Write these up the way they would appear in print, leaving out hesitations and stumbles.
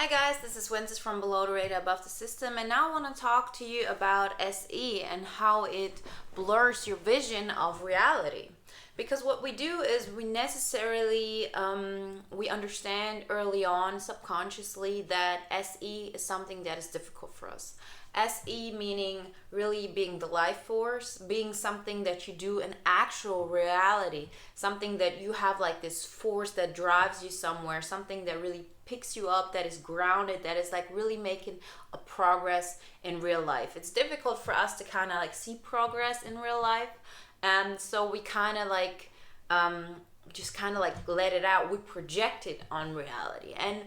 Hi guys, this is Wenzes from Below the Radar Above the System, and now I want to talk to you about SE and how it blurs your vision of reality. Because what we do is we necessarily we understand early on subconsciously that SE is something that is difficult for us. SE meaning really being the life force, being something that you do in actual reality, something that you have like this force that drives you somewhere, something that really picks you up, that is grounded, that is like really making a progress in real life. It's difficult for us to kind of like see progress in real life, and so we kind of like just kind of like let it out. We project it on reality, and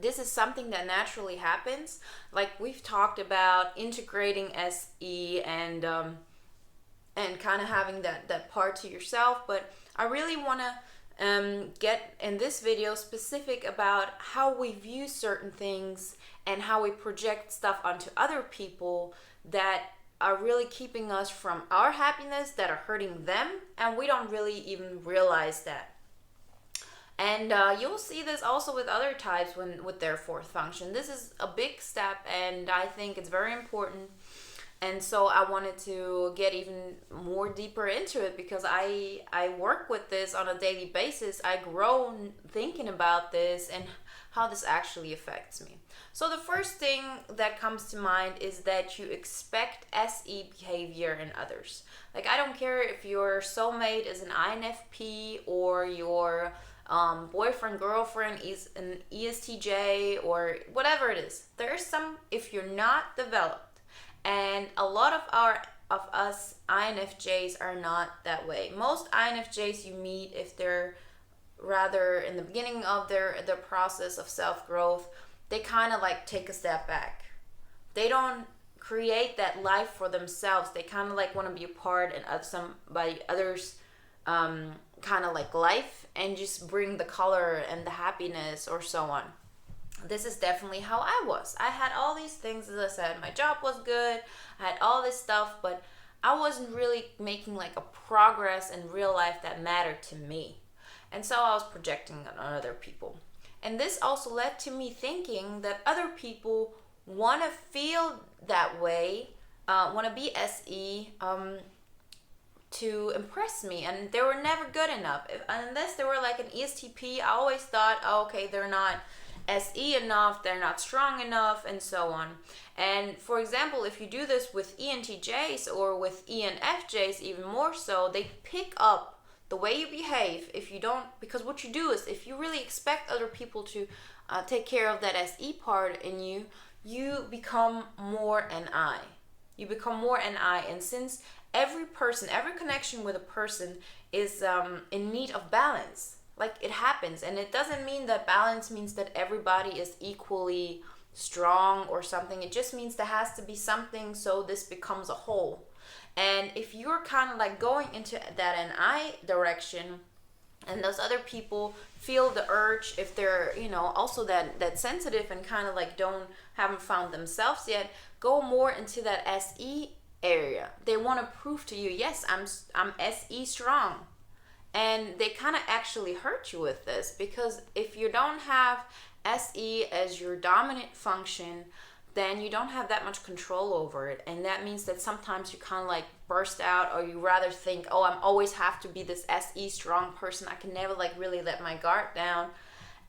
this is something that naturally happens. Like we've talked about integrating SE and kind of having that part to yourself, but I really want to get in this video specific about how we view certain things and how we project stuff onto other people that are really keeping us from our happiness, that are hurting them, and we don't really even realize that. And you'll see this also with other types when with their fourth function. This is a big step, and I think it's very important. And so I wanted to get even more deeper into it because I work with this on a daily basis. I grow thinking about this and how this actually affects me. So the first thing that comes to mind is that you expect SE behavior in others. Like I don't care if your soulmate is an INFP or your boyfriend, girlfriend is an ESTJ or whatever it is. There's some, if you're not developed, and a lot of us INFJs are not that way. Most INFJs you meet, if they're rather in the beginning of their process of self-growth, they kind of like take a step back. They don't create that life for themselves. They kind of like want to be a part of somebody others kind of like life and just bring the color and the happiness or so on. This is definitely how I was. I had all these things, as I said, my job was good, I had all this stuff, but I wasn't really making like a progress in real life that mattered to me. And so I was projecting on other people. And this also led to me thinking that other people want to feel that way, want to be SE, to impress me, and they were never good enough. Unless they were like an ESTP, I always thought, oh, okay, they're not SE enough, they're not strong enough, and so on. And for example, if you do this with ENTJs or with ENFJs even more so, they pick up the way you behave if you don't, because what you do is if you really expect other people to take care of that SE part in you, you become more an I. You become more an I, and since every person, every connection with a person is in need of balance, like it happens, and it doesn't mean that balance means that everybody is equally strong or something. It just means there has to be something so this becomes a whole. And if you're kind of like going into that an I direction, and those other people feel the urge, if they're also that sensitive and kind of like haven't found themselves yet, go more into that SE area. They want to prove to you, yes, I'm SE strong. And they kind of actually hurt you with this, because if you don't have SE as your dominant function, then you don't have that much control over it. And that means that sometimes you kind of like burst out, or you rather think, oh, I always have to be this SE strong person. I can never like really let my guard down.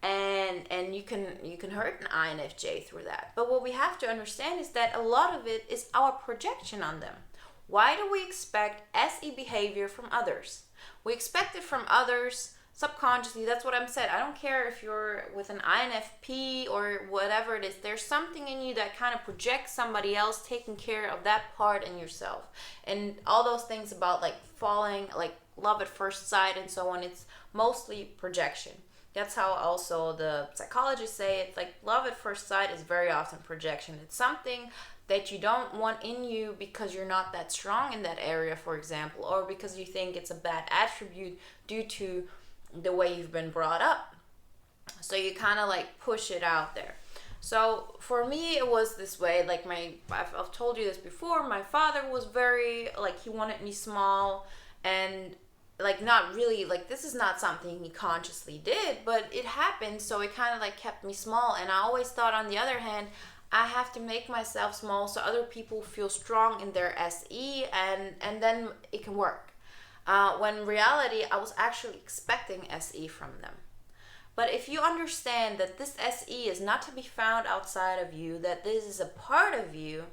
And you can hurt an INFJ through that. But what we have to understand is that a lot of it is our projection on them. Why do we expect SE behavior from others? We expect it from others subconsciously. That's what I'm saying. I don't care if you're with an INFP or whatever it is. There's something in you that kind of projects somebody else taking care of that part in yourself. And all those things about like falling, like love at first sight and so on, it's mostly projection. That's how also the psychologists say it. Like love at first sight is very often projection. It's something that you don't want in you because you're not that strong in that area, for example, or because you think it's a bad attribute due to the way you've been brought up. So you kind of like push it out there. So for me, it was this way. Like I've told you this before. My father was very like, he wanted me small, and like not really, like this is not something he consciously did, but it happened, so it kind of like kept me small. And I always thought, on the other hand, I have to make myself small so other people feel strong in their SE, and then it can work. When in reality, I was actually expecting SE from them. But if you understand that this SE is not to be found outside of you, that this is a part of you,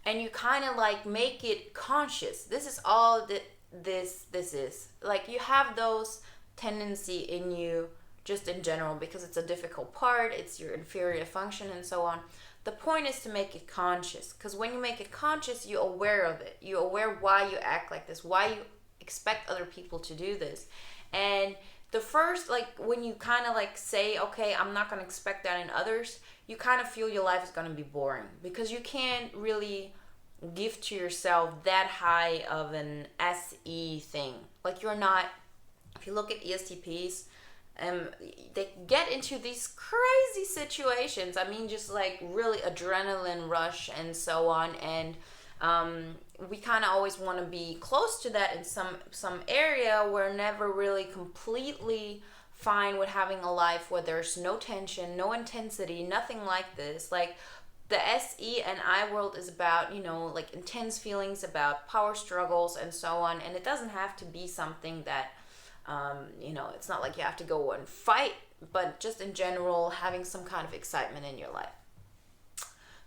and you kind of like make it conscious, this is all that this is. Like, you have those tendency in you just in general because it's a difficult part, it's your inferior function and so on. The point is to make it conscious, because when you make it conscious, you're aware of it. You're aware why you act like this, why you expect other people to do this. And the first, like, when you kind of like say, okay, I'm not going to expect that in others, you kind of feel your life is going to be boring, because you can't really give to yourself that high of an SE thing. Like, you're not, if you look at ESTPs, they get into these crazy situations. I mean, just like really adrenaline rush and so on. And we kind of always want to be close to that in some area. We're never really completely fine with having a life where there's no tension, no intensity, nothing like this. Like, the SE and I world is about, like intense feelings, about power struggles and so on. And it doesn't have to be something that, it's not like you have to go and fight, but just in general, having some kind of excitement in your life.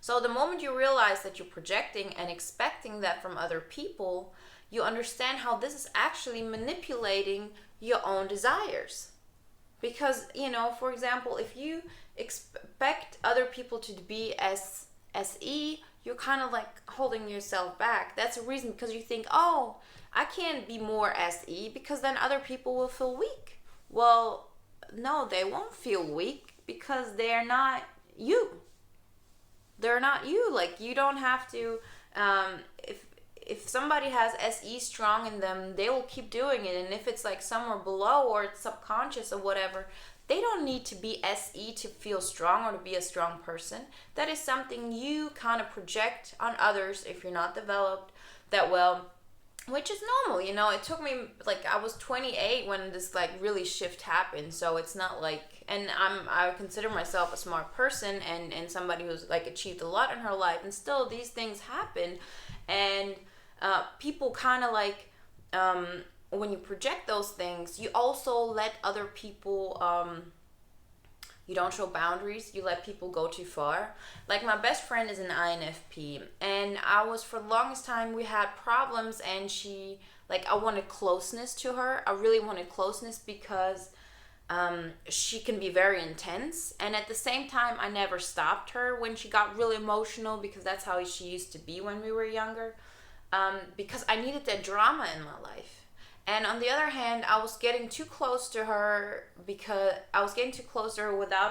So the moment you realize that you're projecting and expecting that from other people, you understand how this is actually manipulating your own desires. Because, for example, if you expect other people to be as SE, you're kind of like holding yourself back. That's a reason, because you think, oh, I can't be more SE because then other people will feel weak. Well, no, they won't feel weak because they're not you. They're not you. Like, you don't have to, if somebody has SE strong in them, they will keep doing it. And if it's like somewhere below or it's subconscious or whatever, they don't need to be SE to feel strong or to be a strong person. That is something you kind of project on others if you're not developed that well, which is normal. It took me, like, I was 28 when this like really shift happened. So it's not like, and I consider myself a smart person and somebody who's like achieved a lot in her life, and still these things happen. And people kind of like, when you project those things, you also let other people, you don't show boundaries, you let people go too far. Like, my best friend is an INFP, and I was, for the longest time, we had problems, and she, like, I wanted closeness to her. I really wanted closeness because she can be very intense, and at the same time, I never stopped her when she got really emotional, because that's how she used to be when we were younger, because I needed that drama in my life. And on the other hand, I was getting too close to her without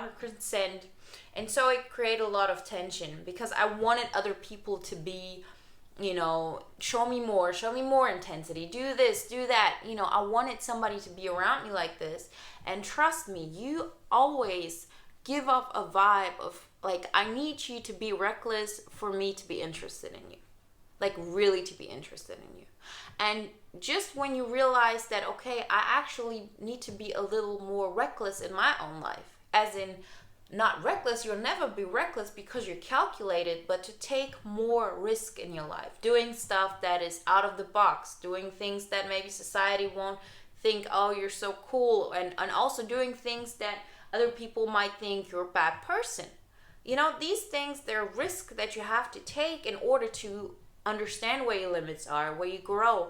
her consent. And so it created a lot of tension, because I wanted other people to be, show me more intensity, do this, do that. I wanted somebody to be around me like this. And trust me, you always give off a vibe of like, I need you to be reckless for me to be interested in you. Like, really to be interested in you. And just when you realize that, okay, I actually need to be a little more reckless in my own life, as in, not reckless, you'll never be reckless because you're calculated, but to take more risk in your life, doing stuff that is out of the box, doing things that maybe society won't think, oh, you're so cool, and also doing things that other people might think you're a bad person. These things, they're risks that you have to take in order to understand where your limits are, where you grow.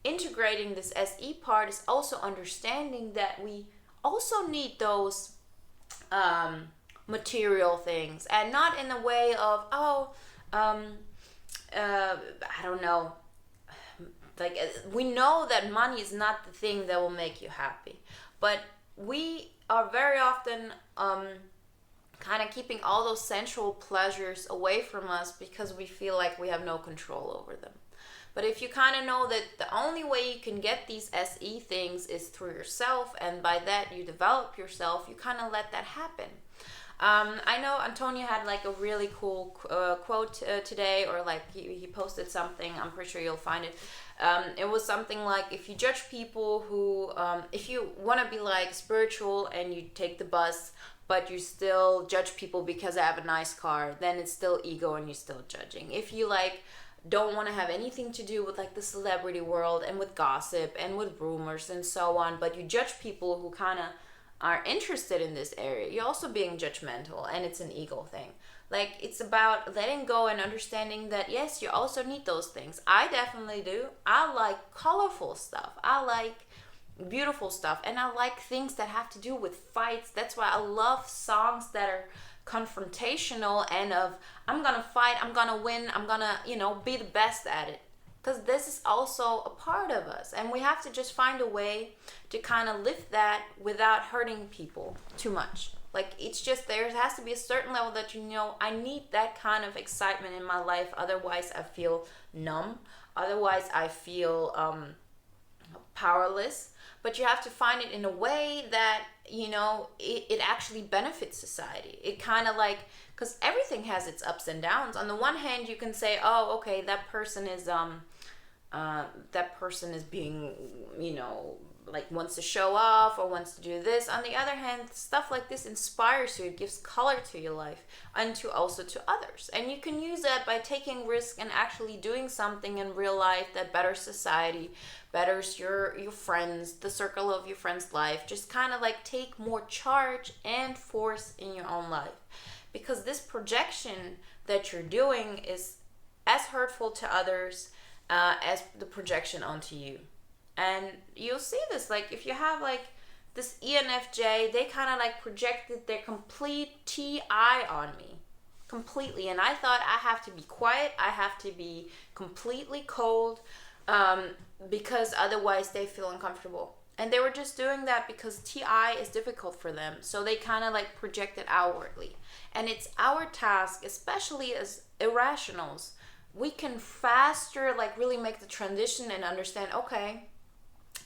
Integrating this SE part is also understanding that we also need those material things, and not in the way of, I don't know, like, we know that money is not the thing that will make you happy, but we are very often kind of keeping all those sensual pleasures away from us because we feel like we have no control over them. But if you kind of know that the only way you can get these SE things is through yourself, and by that you develop yourself, you kind of let that happen. I know Antonio had like a really cool quote today, or like he posted something. I'm pretty sure you'll find it. It was something like, if you judge people who, if you want to be like spiritual and you take the bus, but you still judge people because they have a nice car, then it's still ego and you're still judging. If you like don't want to have anything to do with like the celebrity world and with gossip and with rumors and so on, but you judge people who kind of are interested in this area, you're also being judgmental, and it's an ego thing. Like, it's about letting go and understanding that yes, you also need those things. I definitely do. I like colorful stuff, I like beautiful stuff, and I like things that have to do with fights. That's why I love songs that are confrontational and of, I'm gonna fight, I'm gonna win, I'm gonna, be the best at it. Because this is also a part of us, and we have to just find a way to kind of lift that without hurting people too much. Like, it's just, there has to be a certain level that I need that kind of excitement in my life, otherwise I feel numb, otherwise I feel powerless. But you have to find it in a way that it actually benefits society. It kind of like, because everything has its ups and downs. On the one hand, you can say, oh, okay, that person is being, like, wants to show off or wants to do this. On the other hand, stuff like this inspires you. It gives color to your life and also to others. And you can use that by taking risk and actually doing something in real life that betters society, betters your friends, the circle of your friends' life. Just kind of like take more charge and force in your own life. Because this projection that you're doing is as hurtful to others as the projection onto you. And you'll see this, like, if you have like this INFJ, they kind of like projected their complete TI on me completely. And I thought, I have to be quiet, I have to be completely cold, because otherwise they feel uncomfortable. And they were just doing that because TI is difficult for them. So they kind of like project it outwardly. And it's our task, especially as irrationals, we can faster like really make the transition and understand, okay,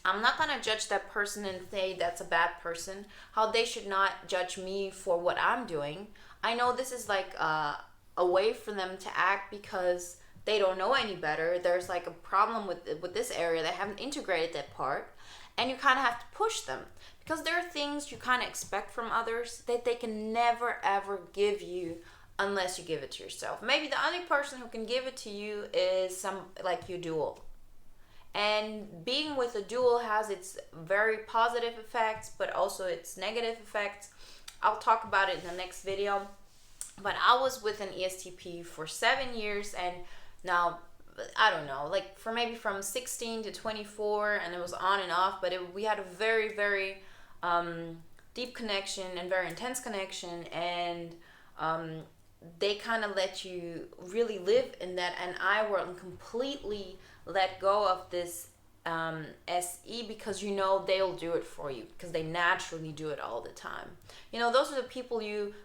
I'm not going to judge that person and say that's a bad person, how they should not judge me for what I'm doing. I know this is like a way for them to act because they don't know any better. There's like a problem with this area. They haven't integrated that part. And you kind of have to push them, because there are things you kind of expect from others that they can never ever give you unless you give it to yourself. Maybe the only person who can give it to you is some like your dual. And being with a dual has its very positive effects, but also its negative effects. I'll talk about it in the next video. But I was with an ESTP for 7 years, and now, I don't know, like from 16 to 24, and it was on and off, but we had a very, very deep connection and very intense connection, and they kind of let you really live in that, and I were completely let go of this SE, because they'll do it for you, because they naturally do it all the time. Those are the people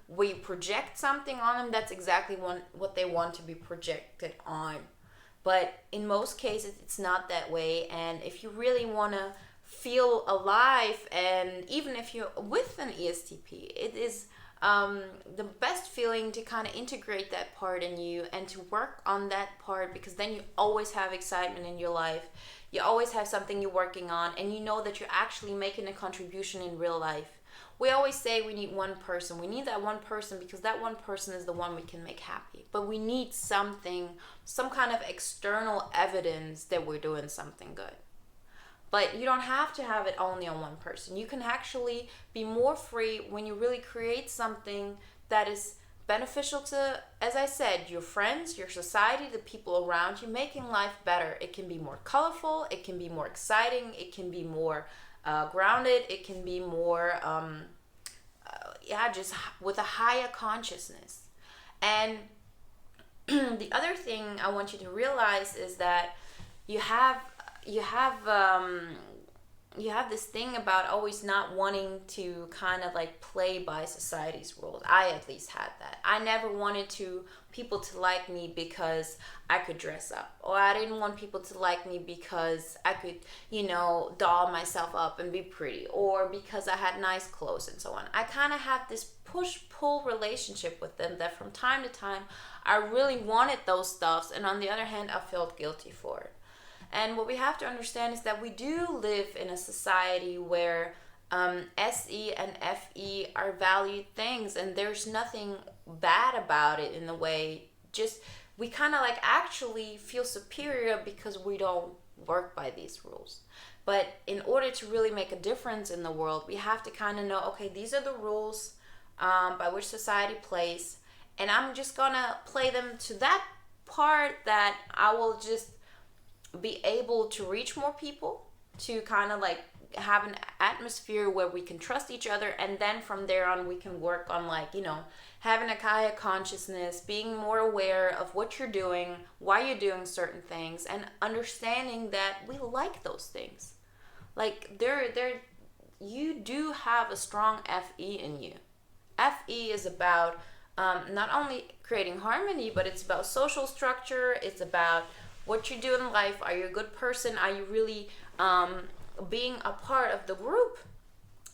where you project something on them, that's exactly what they want to be projected on. But in most cases, it's not that way. And if you really want to feel alive, and even if you're with an ESTP, it is the best feeling to kind of integrate that part in you and to work on that part, because then you always have excitement in your life. You always have something you're working on, and you know that you're actually making a contribution in real life. We always say we need one person. We need that one person because that one person is the one we can make happy. But we need some kind of external evidence that we're doing something good. But you don't have to have it only on one person. You can actually be more free when you really create something that is beneficial to, as I said, your friends, your society, the people around you, making life better. It can be more colorful, it can be more exciting, it can be more grounded, it can be more, just with a higher consciousness. And the other thing I want you to realize is that you have you have this thing about always not wanting to kind of like play by society's rules. I at least had that. I never wanted people to like me because I could dress up, or I didn't want people to like me because I could, doll myself up and be pretty, or because I had nice clothes and so on. I kind of had this push-pull relationship with them that from time to time I really wanted those stuffs, and on the other hand I felt guilty for it. And what we have to understand is that we do live in a society where SE and FE are valued things, and there's nothing bad about it in a way. Just we kind of like actually feel superior because we don't work by these rules. But in order to really make a difference in the world, we have to kind of know, okay, these are the rules by which society plays, and I'm just gonna play them to that part that I will just be able to reach more people, to kind of like have an atmosphere where we can trust each other, and then from there on we can work on having a higher consciousness, being more aware of what you're doing, why you're doing certain things, and understanding that we like those things. Like you do have a strong FE in you. FE is about not only creating harmony, but it's about social structure. It's about what you do in life. Are you a good person? Are you really being a part of the group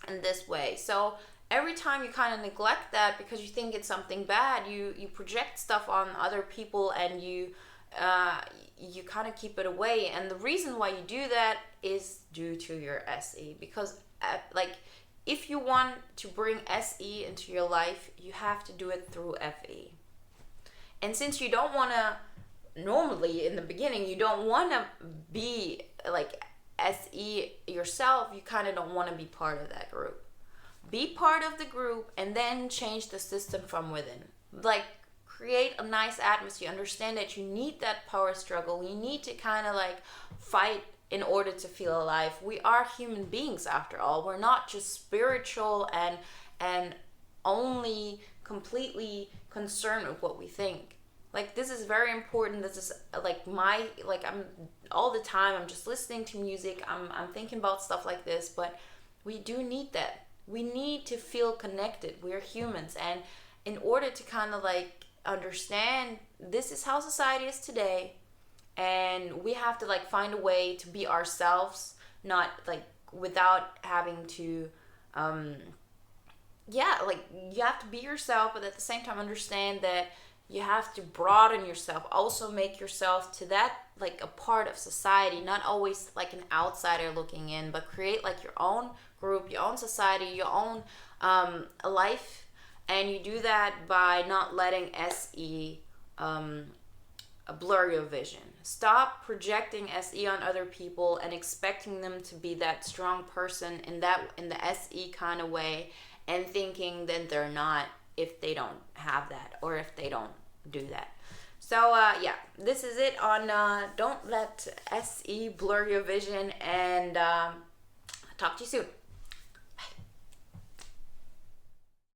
in this way? So every time you kind of neglect that because you think it's something bad, you project stuff on other people, and you kind of keep it away. And the reason why you do that is due to your SE, because if you want to bring SE into your life, you have to do it through FE. And since you don't want to, normally in the beginning, you don't want to be like SE yourself, you kind of don't want to be part of that group. Be part of the group and then change the system from within. Like, create a nice atmosphere. Understand that you need that power struggle. You need to kind of like fight in order to feel alive. We are human beings after all. We're not just spiritual and only completely concerned with what we think. Like, this is very important. This is I'm all the time, I'm just listening to music. I'm thinking about stuff like this, but we do need that. We need to feel connected. We're humans. And in order to kind of like understand this is how society is today, and we have to like find a way to be ourselves, not like without having to you have to be yourself, but at the same time understand that you have to broaden yourself, also make yourself to that like a part of society, not always like an outsider looking in, but create like your own group, your own society, your own life. And you do that by not letting SE blur your vision. Stop projecting SE on other people and expecting them to be that strong person in the SE kind of way, and thinking that they're not if they don't have that, or if they don't do that. So this is it on don't let SE blur your vision, and talk to you soon.